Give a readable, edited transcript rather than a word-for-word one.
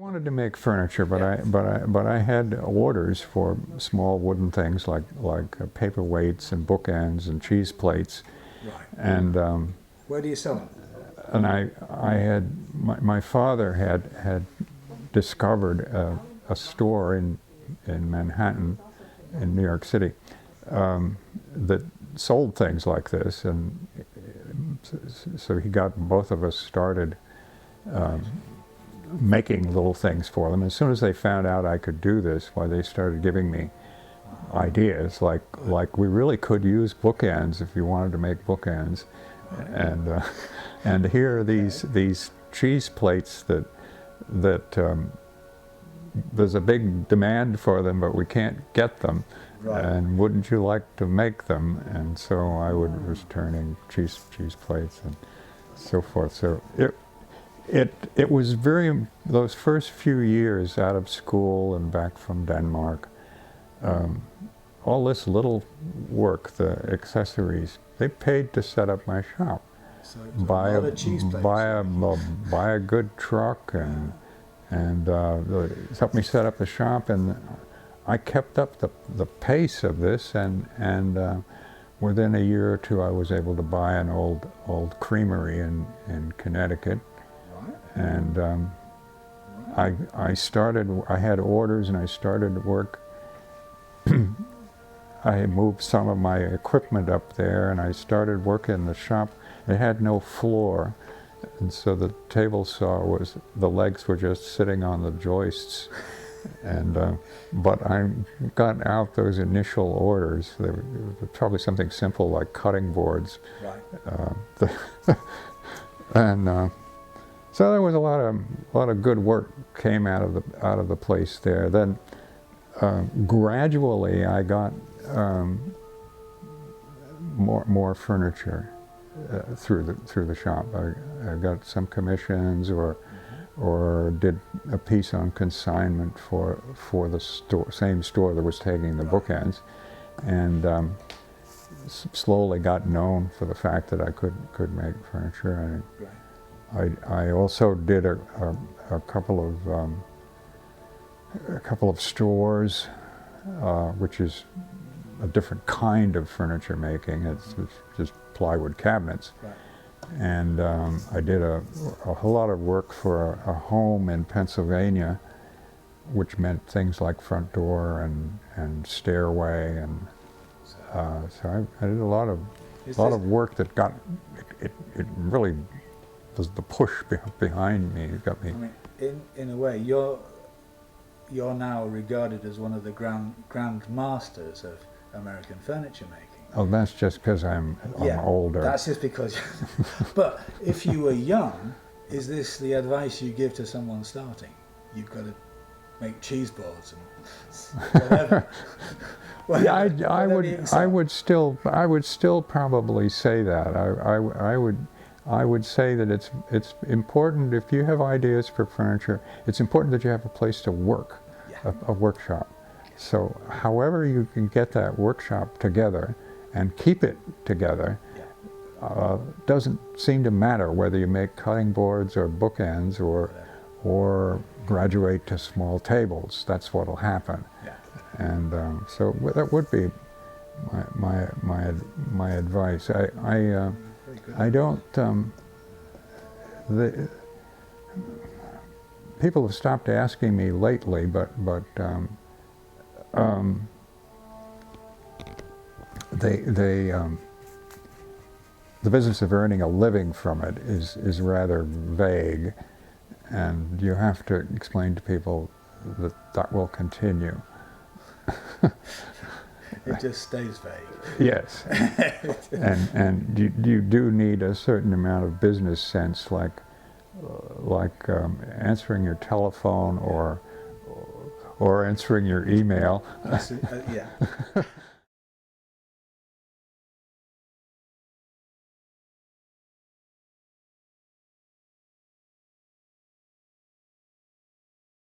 I wanted to make furniture, but I had orders for small wooden things like paperweights and bookends and cheese plates. Right. And where do you sell them? and I had my father had discovered a store in Manhattan, in New York City, that sold things like this, and so he got both of us started making little things for them. As soon as they found out I could do this, why, they started giving me ideas like we really could use bookends if you wanted to make bookends, and here are these cheese plates that there's a big demand for them, but we can't get them. Right. And wouldn't you like to make them? And so I was turning cheese plates and so forth. So it was those first few years out of school and back from Denmark, all this little work, the accessories, they paid to set up my shop. So buy a good truck and helped me set up the shop, and I kept up the pace of this, and within a year or two I was able to buy an old creamery in Connecticut. And I had orders, and I started work. I moved some of my equipment up there, and I started working in the shop. It had no floor, and so the table saw the legs were just sitting on the joists. And but I got out those initial orders. They were probably something simple like cutting boards. Right. And so there was a lot of good work came out of the place there. Then gradually I got more furniture through the shop. I got some commissions, or did a piece on consignment for the same store that was taking the bookends, and slowly got known for the fact that I could make furniture. I also did a couple of stores, which is a different kind of furniture making. It's just plywood cabinets. Right. And I did a whole lot of work for a home in Pennsylvania, which meant things like front door and stairway, and so I did a lot of work that got it really was the push behind me. It got me. I mean, in a way, you're now regarded as one of the grand masters of American furniture making. Oh, that's just because I'm older. That's just because. But if you were young, is this the advice you give to someone starting? You've got to make cheese boards and whatever. I would still probably say that. I would say that it's important, if you have ideas for furniture, it's important that you have a place to work, a workshop. So however you can get that workshop together and keep it together, doesn't seem to matter whether you make cutting boards or bookends or graduate to small tables. That's what'll happen. And so that would be my advice. I don't. People have stopped asking me lately, but the business of earning a living from it is rather vague, and you have to explain to people that will continue. It just stays vague. Yes, and you do need a certain amount of business sense, like answering your telephone or answering your email. Yeah.